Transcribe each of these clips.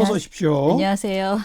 어서 오십시오. 안녕하세요.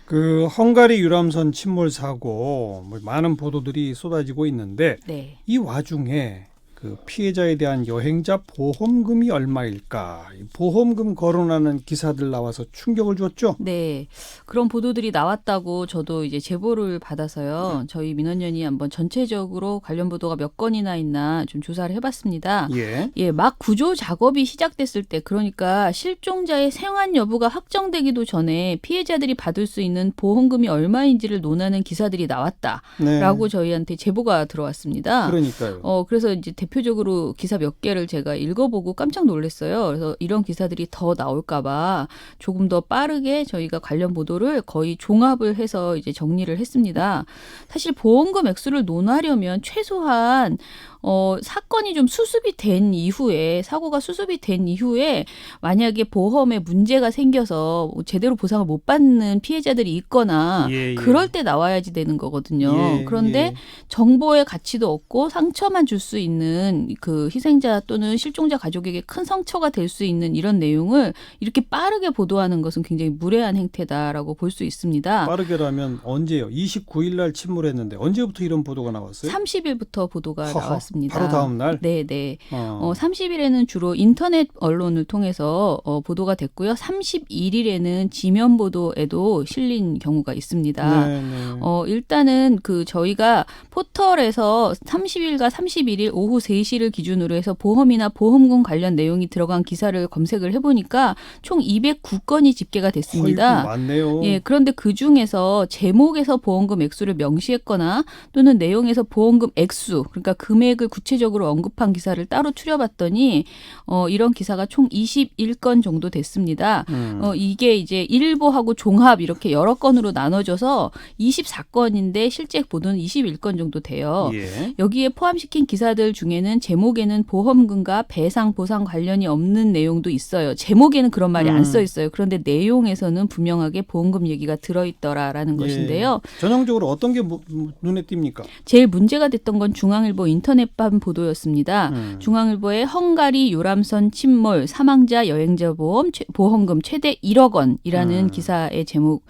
그 헝가리 유람선 침몰 사고 많은 보도들이 쏟아지고 있는데 네. 이 와중에 그 피해자에 대한 여행자 보험금이 얼마일까? 이 보험금 거론하는 기사들 나와서 충격을 줬죠. 네. 그런 보도들이 나왔다고 저도 이제 제보를 받아서요. 저희 민원연이 한번 전체적으로 관련 보도가 몇 건이나 있나 좀 조사를 해봤습니다. 예. 예, 막 구조 작업이 시작됐을 때, 그러니까 실종자의 생還여부가 확정되기도 전에 피해자들이 받을 수 있는 보험금이 얼마인지를 논하는 기사들이 나왔다라고 네. 저희한테 제보가 들어왔습니다. 그러니까요. 그래서 이제 대표적으로 기사 몇 개를 제가 읽어보고 깜짝 놀랐어요. 그래서 이런 기사들이 더 나올까봐 조금 더 빠르게 저희가 관련 보도를 거의 종합을 해서 이제 정리를 했습니다. 사실 보험금 액수를 논하려면 최소한 사건이 좀 수습이 된 이후에, 사고가 수습이 된 이후에 만약에 보험에 문제가 생겨서 제대로 보상을 못 받는 피해자들이 있거나 예, 예. 그럴 때 나와야지 되는 거거든요. 예, 그런데 예. 정보의 가치도 없고 상처만 줄 수 있는 그 희생자 또는 실종자 가족에게 큰 상처가 될 수 있는 이런 내용을 이렇게 빠르게 보도하는 것은 굉장히 무례한 행태다라고 볼 수 있습니다. 빠르게라면 언제요? 29일 날 침몰했는데 언제부터 이런 보도가 나왔어요? 30일부터 보도가 허허, 나왔습니다. 바로 다음 날? 네. 30일에는 주로 인터넷 언론을 통해서 보도가 됐고요. 31일에는 지면 보도에도 실린 경우가 있습니다. 네. 일단은 그 저희가 포털에서 30일과 31일 오후 3시를 기준으로 해서 보험이나 보험금 관련 내용이 들어간 기사를 검색을 해보니까 총 209건이 집계가 됐습니다. 어이구, 많네요. 예, 그런데 그 중에서 제목에서 보험금 액수를 명시했거나 또는 내용에서 보험금 액수, 그러니까 금액을 구체적으로 언급한 기사를 따로 추려봤더니 이런 기사가 총 21건 정도 됐습니다. 이게 이제 일부하고 종합 이렇게 여러 건으로 나눠져서 24건인데 실제 보도는 21건 정도 돼요. 예. 여기에 포함시킨 기사들 중에는 제목에는 보험금과 배상 보상 관련이 없는 내용도 있어요. 제목에는 그런 말이 안 써 있어요. 그런데 내용에서는 분명하게 보험금 얘기가 들어있더라라는 것인데요. 전형적으로 어떤 게 눈에 띕니까? 제일 문제가 됐던 건 중앙일보 인터넷판 보도였습니다. 중앙일보의 헝가리 유람선 침몰 사망자 여행자 보험금 최대 1억 원이라는 기사의 제목.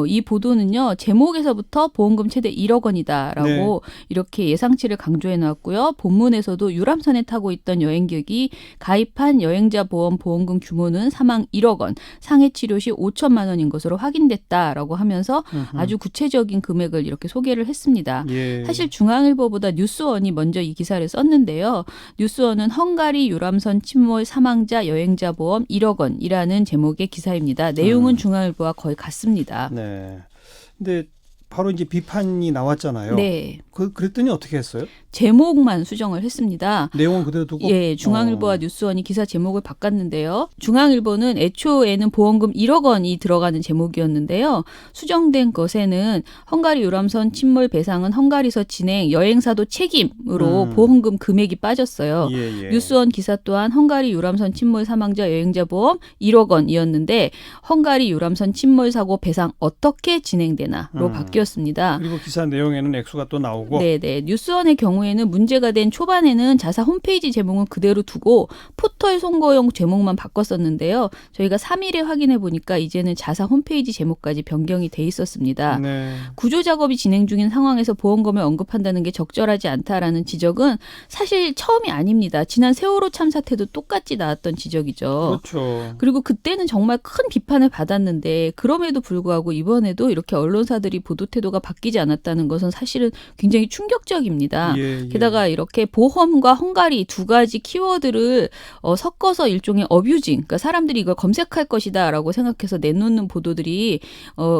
이 보도는요. 제목에서부터 보험금 최대 1억 원이다라고 이렇게 예상치를 강조해 놨고요. 본문에서도 유람선에 타고 있던 여행객이 가입한 여행자 보험금 규모는 사망 1억 원, 상해 치료 시 5천만 원인 것으로 확인됐다라고 하면서 아주 구체적인 금액을 이렇게 소개를 했습니다. 예. 사실 중앙일보보다 뉴스원이 먼저 이 기사를 썼는데요. 뉴스원은 헝가리 유람선 침몰 사망자 여행자 보험 1억 원이라는 제목의 기사입니다. 내용은 중앙일보와 거의 같습니다. 네. 근데 바로 이제 비판이 나왔잖아요. 네. 그랬더니 어떻게 했어요? 제목만 수정을 했습니다. 내용은 그대로 두고? 예, 중앙일보와 뉴스원이 기사 제목을 바꿨는데요. 중앙일보는 애초에는 보험금 1억 원이 들어가는 제목이었는데요. 수정된 것에는 헝가리 유람선 침몰 배상은 헝가리서 진행 여행사도 책임으로 보험금 금액이 빠졌어요. 예. 뉴스원 기사 또한 헝가리 유람선 침몰 사망자 여행자 보험 1억 원이었는데 헝가리 유람선 침몰 사고 배상 어떻게 진행되나로 바뀌었습니다. 그리고 기사 내용에는 액수가 또 나오고? 네네. 뉴스원의 경우에는 문제가 된 초반에는 자사 홈페이지 제목은 그대로 두고 포털 송고용 제목만 바꿨었는데요. 저희가 3일에 확인해 보니까 이제는 자사 홈페이지 제목까지 변경이 돼 있었습니다. 네. 구조 작업이 진행 중인 상황에서 보험금을 언급한다는 게 적절하지 않다라는 지적은 사실 처음이 아닙니다. 지난 세월호 참사 때도 똑같이 나왔던 지적이죠. 그렇죠. 그리고 그때는 정말 큰 비판을 받았는데 그럼에도 불구하고 이번에도 이렇게 언론사들이 보도 태도가 바뀌지 않았다는 것은 사실은 굉장히 충격적입니다. 예. 게다가 이렇게 보험과 헝가리 두 가지 키워드를 섞어서 일종의 어뷰징, 그러니까 사람들이 이걸 검색할 것이다라고 생각해서 내놓는 보도들이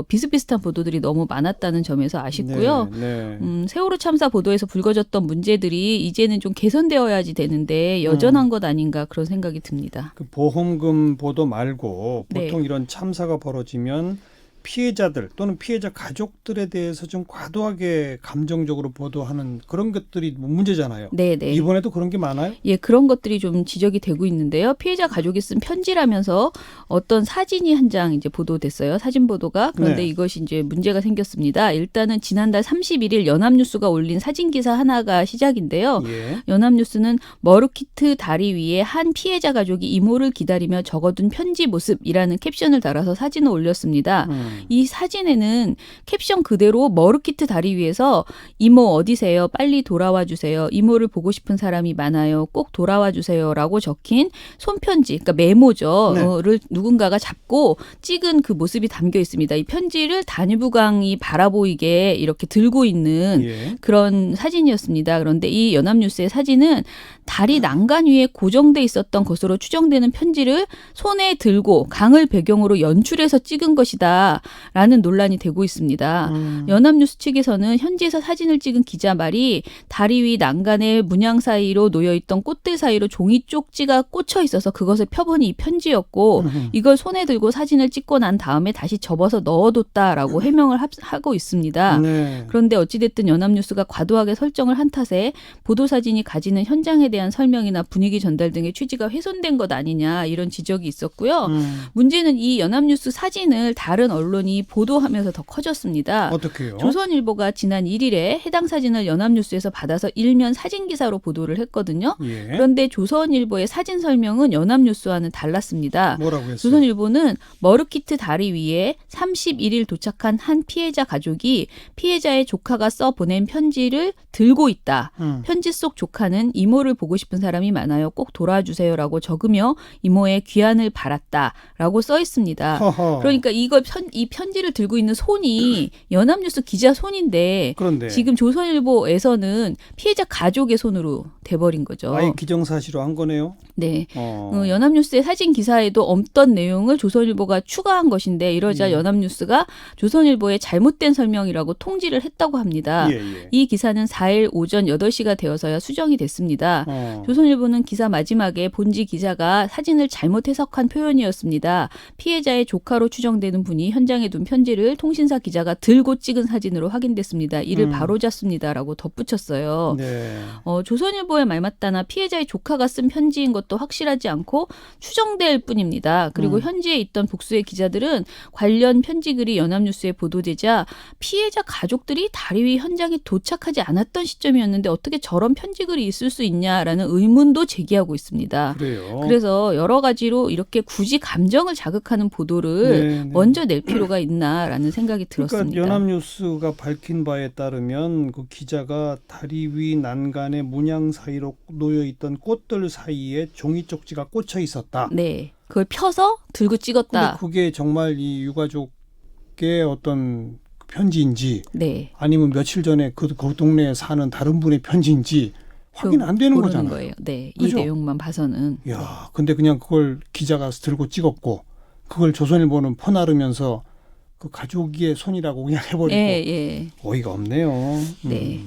비슷비슷한 보도들이 너무 많았다는 점에서 아쉽고요. 네. 세월호 참사 보도에서 불거졌던 문제들이 이제는 좀 개선되어야지 되는데 여전한 것 아닌가 그런 생각이 듭니다. 그 보험금 보도 말고 네. 보통 이런 참사가 벌어지면 피해자들 또는 피해자 가족들에 대해서 좀 과도하게 감정적으로 보도하는 그런 것들이 문제잖아요. 네네. 이번에도 그런 게 많아요? 예, 그런 것들이 좀 지적이 되고 있는데요. 피해자 가족이 쓴 편지라면서 어떤 사진이 한 장 이제 보도됐어요. 사진 보도가. 그런데 네. 이것이 이제 문제가 생겼습니다. 일단은 지난달 31일 연합뉴스가 올린 사진 기사 하나가 시작인데요. 예. 연합뉴스는 머루키트 다리 위에 한 피해자 가족이 이모를 기다리며 적어둔 편지 모습이라는 캡션을 달아서 사진을 올렸습니다. 이 사진에는 캡션 그대로 머루키트 다리 위에서 이모 어디세요? 빨리 돌아와 주세요. 이모를 보고 싶은 사람이 많아요. 꼭 돌아와 주세요라고 적힌 손편지, 그러니까 메모죠. 네. 를 누군가가 잡고 찍은 그 모습이 담겨 있습니다. 이 편지를 단유부강이 바라보이게 이렇게 들고 있는 예. 그런 사진이었습니다. 그런데 이 연합뉴스의 사진은 다리 난간 위에 고정돼 있었던 것으로 추정되는 편지를 손에 들고 강을 배경으로 연출해서 찍은 것이다 라는 논란이 되고 있습니다. 연합뉴스 측에서는 현지에서 사진을 찍은 기자 말이 다리 위 난간의 문양 사이로 놓여있던 꽃들 사이로 종이 쪽지가 꽂혀 있어서 그것을 펴보니 이 편지였고 이걸 손에 들고 사진을 찍고 난 다음에 다시 접어서 넣어뒀다라고 해명을 하고 있습니다. 네. 그런데 어찌됐든 연합뉴스가 과도하게 설정을 한 탓에 보도사진이 가지는 현장에 대한 설명이나 분위기 전달 등의 취지가 훼손된 것 아니냐 이런 지적이 있었고요. 문제는 이 연합뉴스 사진을 다른 언론이 보도하면서 더 커졌습니다. 어떻게요? 조선일보가 지난 1일에 해당 사진을 연합뉴스에서 받아서 일면 사진 기사로 보도를 했거든요. 예. 그런데 조선일보의 사진 설명은 연합뉴스와는 달랐습니다. 뭐라고 했어요? 조선일보는 머루키트 다리 위에 31일 도착한 한 피해자 가족이 피해자의 조카가 써 보낸 편지를 들고 있다. 편지 속 조카는 이모를 보고 싶은 사람이 많아요. 꼭 돌아주세요라고 적으며 이모의 귀환을 바랐다라고 써 있습니다. 허허. 그러니까 이 편지를 들고 있는 손이 연합뉴스 기자 손인데 그런데 지금 조선일보에서는 피해자 가족의 손으로 돼버린 거죠. 아예 기정사실로 한 거네요. 네. 연합뉴스의 사진 기사에도 없던 내용을 조선일보가 추가한 것인데 이러자 연합뉴스가 조선일보의 잘못된 설명이라고 통지를 했다고 합니다. 예, 예. 이 기사는 4일 오전 8시가 되어서야 수정이 됐습니다. 조선일보는 기사 마지막에 본지 기자가 사진을 잘못 해석한 표현이었습니다. 피해자의 조카로 추정되는 분이 현장에 둔 편지를 통신사 기자가 들고 찍은 사진으로 확인됐습니다. 이를 바로잡습니다라고 덧붙였어요. 네. 조선일보의 말 맞다나 피해자의 조카가 쓴 편지인 것도 확실하지 않고 추정될 뿐입니다. 그리고 현지에 있던 복수의 기자들은 관련 편지글이 연합뉴스에 보도되자 피해자 가족들이 다리 위 현장에 도착하지 않았던 시점이었는데 어떻게 저런 편지글이 있을 수 있냐라는 의문도 제기하고 있습니다. 그래요. 그래서 여러 가지로 이렇게 굳이 감정을 자극하는 보도를 네, 네. 먼저 낼 필요가 있나라는 생각이 들었습니다. 그러니까 연합뉴스가 밝힌 바에 따르면 그 기자가 다리 위 난간의 문양 사이로 놓여 있던 꽃들 사이에 종이 쪽지가 꽂혀 있었다. 네, 그걸 펴서 들고 근데 찍었다. 그게 정말 이 유가족의 어떤 편지인지 네. 아니면 며칠 전에 그 동네에 사는 다른 분의 편지인지 확인 안 되는 모르는 거잖아요. 거예요. 네, 그죠? 이 내용만 봐서는. 야, 근데 그냥 그걸 기자가 들고 찍었고 그걸 조선일보는 퍼나르면서 그 가족의 손이라고 그냥 해버리고 예, 예. 어이가 없네요. 네.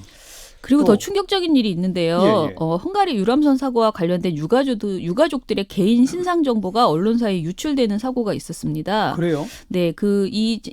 그리고 또- 더 충격적인 일이 있는데요. 예, 예. 헝가리 유람선 사고와 관련된 유가족들의 개인 신상 정보가 언론사에 유출되는 사고가 있었습니다. 그래요? 네,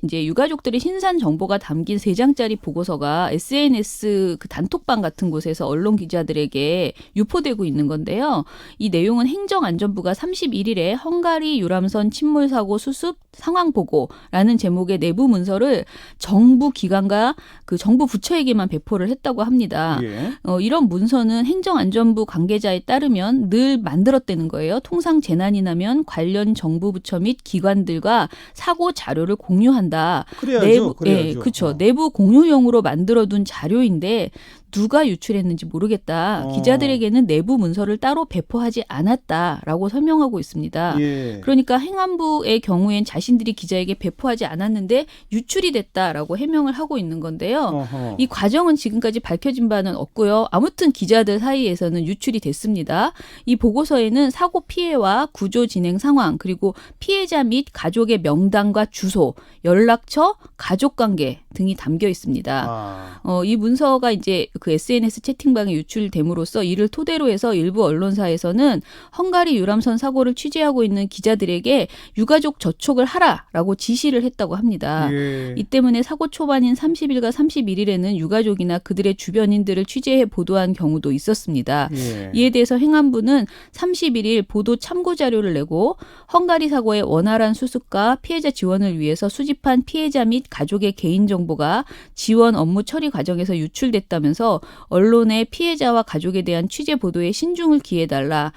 이제 유가족들의 신상 정보가 담긴 3장짜리 보고서가 SNS 그 단톡방 같은 곳에서 언론 기자들에게 유포되고 있는 건데요. 이 내용은 행정안전부가 31일에 헝가리 유람선 침몰 사고 수습 상황 보고라는 제목의 내부 문서를 정부 기관과 그 정부 부처에게만 배포를 했다고 합니다. 예. 이런 문서는 행정안전부 관계자에 따르면 늘 만들었다는 거예요. 통상 재난이 나면 관련 정부 부처 및 기관들과 사고 자료를 공유한다. 그래야죠. 그래야죠. 예, 그렇죠. 내부 공유용으로 만들어둔 자료인데 누가 유출했는지 모르겠다. 기자들에게는 내부 문서를 따로 배포하지 않았다라고 설명하고 있습니다. 예. 그러니까 행안부의 경우엔 자신들이 기자에게 배포하지 않았는데 유출이 됐다라고 해명을 하고 있는 건데요. 어허. 이 과정은 지금까지 밝혀진 바는 없고요. 아무튼 기자들 사이에서는 유출이 됐습니다. 이 보고서에는 사고 피해와 구조 진행 상황 그리고 피해자 및 가족의 명단과 주소, 연락처, 가족관계 등이 담겨 있습니다. 이 문서가 이제 그 SNS 채팅방에 유출됨으로써 이를 토대로 해서 일부 언론사에서는 헝가리 유람선 사고를 취재하고 있는 기자들에게 유가족 저촉을 하라라고 지시를 했다고 합니다. 예. 이 때문에 사고 초반인 30일과 31일에는 유가족이나 그들의 주변인들을 취재해 보도한 경우도 있었습니다. 예. 이에 대해서 행안부는 31일 보도 참고 자료를 내고 헝가리 사고의 원활한 수습과 피해자 지원을 위해서 수집한 피해자 및 가족의 개인정보가 지원 업무 처리 과정에서 유출됐다면서 언론의 피해자와 가족에 대한 취재 보도에 신중을 기해달라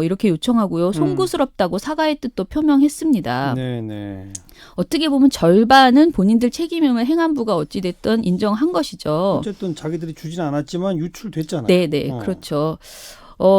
이렇게 요청하고요. 송구스럽다고 사과의 뜻도 표명했습니다. 네네. 어떻게 보면 절반은 본인들 책임임을 행안부가 어찌됐든 인정한 것이죠. 어쨌든 자기들이 주진 않았지만 유출됐잖아요. 네네, 그렇죠.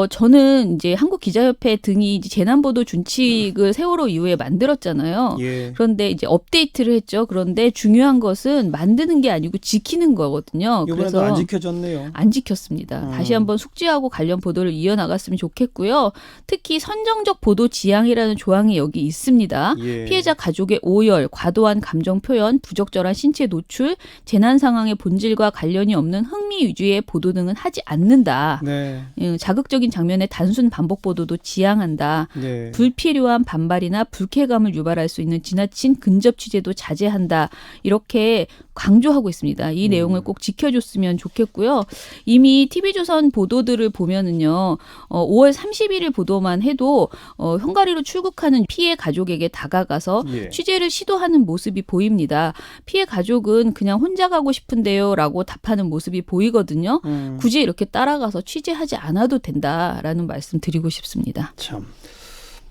저는 이제 한국기자협회 등이 이제 재난보도 준칙을 세월호 이후에 만들었잖아요. 예. 그런데 이제 업데이트를 했죠. 그런데 중요한 것은 만드는 게 아니고 지키는 거거든요. 이번에도 그래서 안 지켜졌네요. 안 지켰습니다. 다시 한번 숙지하고 관련 보도를 이어나갔으면 좋겠고요. 특히 선정적 보도 지향이라는 조항이 여기 있습니다. 예. 피해자 가족의 오열, 과도한 감정 표현, 부적절한 신체 노출, 재난 상황의 본질과 관련이 없는 흥미 위주의 보도 등은 하지 않는다. 네. 자극적인 장면의 단순 반복 보도도 지향한다. 네. 불필요한 반발이나 불쾌감을 유발할 수 있는 지나친 근접 취재도 자제한다. 이렇게 강조하고 있습니다. 이 내용을 꼭 지켜줬으면 좋겠고요. 이미 TV조선 보도들을 보면은요, 5월 31일 보도만 해도 헝가리로 출국하는 피해 가족에게 다가가서 예. 취재를 시도하는 모습이 보입니다. 피해 가족은 그냥 혼자 가고 싶은데요라고 답하는 모습이 보이거든요. 굳이 이렇게 따라가서 취재하지 않아도 된다라는 말씀 드리고 싶습니다. 참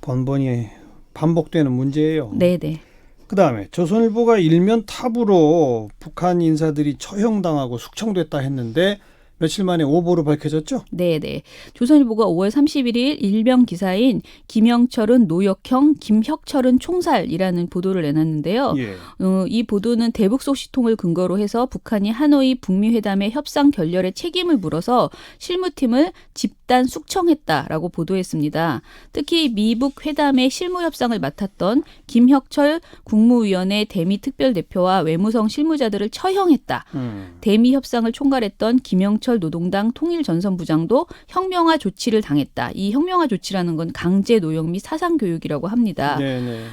번번이 반복되는 문제예요. 네네. 그다음에 조선일보가 일면 탑으로 북한 인사들이 처형당하고 숙청됐다 했는데 며칠 만에 오보로 밝혀졌죠? 네네. 조선일보가 5월 31일 일명 기사인 김영철은 노역형, 김혁철은 총살이라는 보도를 내놨는데요. 예. 이 보도는 대북 소식통을 근거로 해서 북한이 하노이 북미 회담의 협상 결렬에 책임을 물어서 실무팀을 집단 숙청했다라고 보도했습니다. 특히 미북 회담의 실무 협상을 맡았던 김혁철 국무위원회 대미 특별대표와 외무성 실무자들을 처형했다. 대미 협상을 총괄했던 김영철 노동당 통일전선부장도 형명화 조치를 당했다. 이 형명화 조치라는 건 강제 노역 및 사상 교육이라고 합니다. 네네.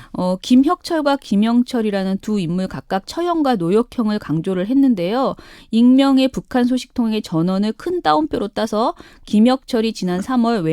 김혁철과 김영철이라는 두 인물 각각 처형과 노역형을 강조를 했는데요. 익명의 북한 소식통의 전원을 큰 따옴표로 따서 김혁철이 지난 3월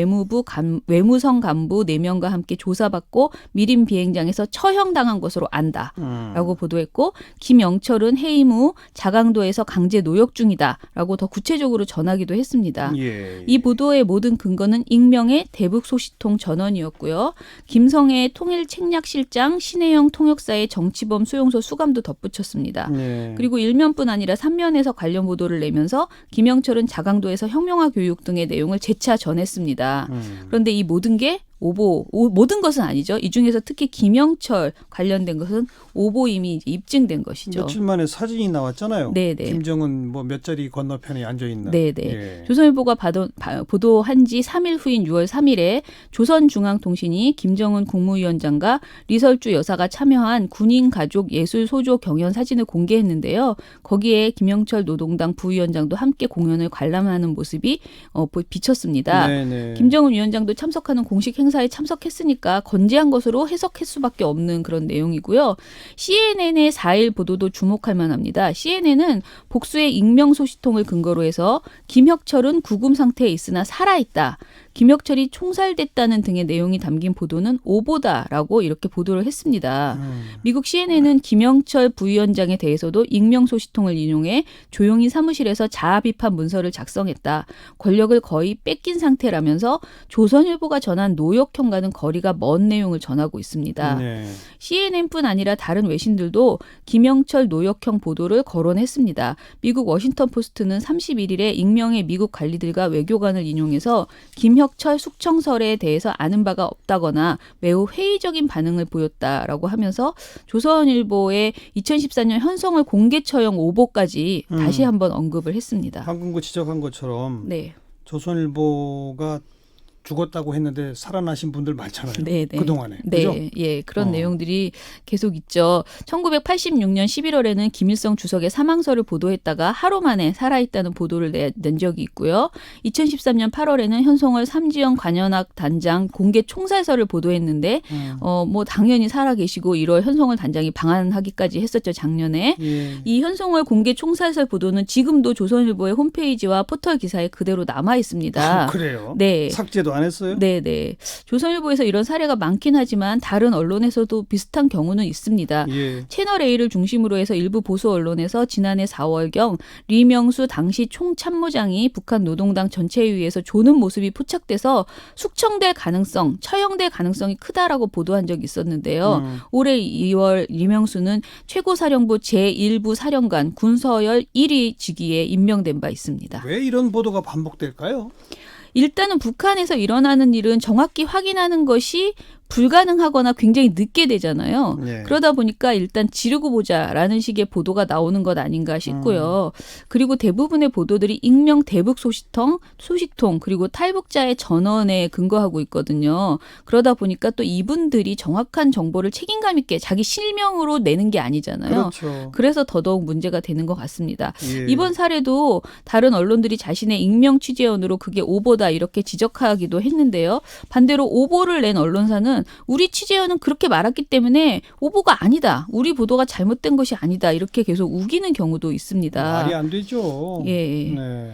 외무성 간부 4명과 함께 조사받고 미림 비행장에서 처형당한 것으로 안다라고 보도했고, 김영철은 해임 후 자강도에서 강제 노역 중이다라고 더 구체적으로 전하기도 했습니다. 예. 이 보도의 모든 근거는 익명의 대북 소식통 전원이었고요. 김성애 통일책략실장, 신혜영 통역사의 정치범 수용소 수감도 덧붙였습니다. 네. 그리고 1면뿐 아니라 3면에서 관련 보도를 내면서 김영철은 자강도에서 형명화 교육 등의 내용을 재차 전했습니다. 그런데 이 모든 게 모든 것은 아니죠. 이 중에서 특히 김영철 관련된 것은 오보임이 이제 입증된 것이죠. 며칠 만에 사진이 나왔잖아요. 네네. 김정은 뭐 몇 자리 건너편에 앉아 있는. 네네. 예. 조선일보가 보도한 지 3일 후인 6월 3일에 조선중앙통신이 김정은 국무위원장과 리설주 여사가 참여한 군인 가족 예술 소조 경연 사진을 공개했는데요. 거기에 김영철 노동당 부위원장도 함께 공연을 관람하는 모습이 비쳤습니다. 네네. 김정은 위원장도 참석하는 공식 행사에 참석했으니까 건재한 것으로 해석할 수밖에 없는 그런 내용이고요. CNN의 4일 보도도 주목할 만합니다. CNN은 복수의 익명 소식통을 근거로 해서 김혁철은 구금 상태에 있으나 살아있다. 김혁철이 총살됐다는 등의 내용이 담긴 보도는 오보다라고 이렇게 보도를 했습니다. 미국 CNN은 김영철 부위원장에 대해서도 익명 소식통을 인용해 조용히 사무실에서 자아 비판 문서를 작성했다. 권력을 거의 뺏긴 상태라면서 조선일보가 전한 노역형과는 거리가 먼 내용을 전하고 있습니다. 네. CNN뿐 아니라 다른 외신들도 김영철 노역형 보도를 거론했습니다. 미국 워싱턴 포스트는 31일에 익명의 미국 관리들과 외교관을 인용해서 김혁철 숙청설에 대해서 아는 바가 없다거나 매우 회의적인 반응을 보였다라고 하면서 조선일보의 2014년 현성을 공개 처형 오보까지 다시 한번 언급을 했습니다. 방금 그 지적한 것처럼 네. 조선일보가 죽었다고 했는데 살아나신 분들 많잖아요. 네, 네. 그동안에. 네, 그죠? 예, 그런 내용들이 계속 있죠. 1986년 11월에는 김일성 주석의 사망설을 보도했다가 하루 만에 살아있다는 보도를 낸 적이 있고요. 2013년 8월에는 현송월 삼지연 관현악 단장 공개 총살설을 보도했는데 뭐 당연히 살아계시고 1월 현송월 단장이 방한하기까지 했었죠, 작년에. 예. 이 현송월 공개 총살설 보도는 지금도 조선일보의 홈페이지와 포털 기사에 그대로 남아 있습니다. 그래요? 네. 삭제도 안 했어요? 네. 조선일보에서 이런 사례가 많긴 하지만 다른 언론에서도 비슷한 경우는 있습니다. 예. 채널 A를 중심으로 해서 일부 보수 언론에서 지난해 4월경 리명수 당시 총참모장이 북한 노동당 전체회의에서 조는 모습이 포착돼서 숙청될 가능성, 처형될 가능성이 크다라고 보도한 적이 있었는데요. 올해 2월 리명수는 최고사령부 제1부 사령관 군서열 1위 직위에 임명된 바 있습니다. 왜 이런 보도가 반복될까요? 일단은 북한에서 일어나는 일은 정확히 확인하는 것이 불가능하거나 굉장히 늦게 되잖아요. 네. 그러다 보니까 일단 지르고 보자라는 식의 보도가 나오는 것 아닌가 싶고요. 그리고 대부분의 보도들이 익명 대북 소식통 그리고 탈북자의 전원에 근거하고 있거든요. 그러다 보니까 또 이분들이 정확한 정보를 책임감 있게 자기 실명으로 내는 게 아니잖아요. 그렇죠. 그래서 더더욱 문제가 되는 것 같습니다. 예. 이번 사례도 다른 언론들이 자신의 익명 취재원으로 그게 오보다 이렇게 지적하기도 했는데요. 반대로 오보를 낸 언론사는 우리 취재원은 그렇게 말했기 때문에 오보가 아니다. 우리 보도가 잘못된 것이 아니다. 이렇게 계속 우기는 경우도 있습니다. 말이 안 되죠. 예. 네.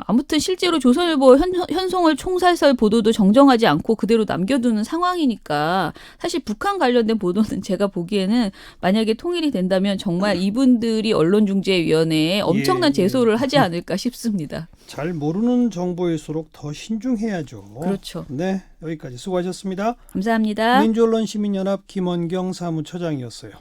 아무튼 실제로 조선일보 현송월 총살설 보도도 정정하지 않고 그대로 남겨두는 상황이니까 사실 북한 관련된 보도는 제가 보기에는 만약에 통일이 된다면 정말 이분들이 언론중재위원회에 엄청난 제소를 하지 않을까 싶습니다. 잘 모르는 정보일수록 더 신중해야죠. 그렇죠. 네, 여기까지 수고하셨습니다. 감사합니다. 민주언론시민연합 김원경 사무처장이었어요.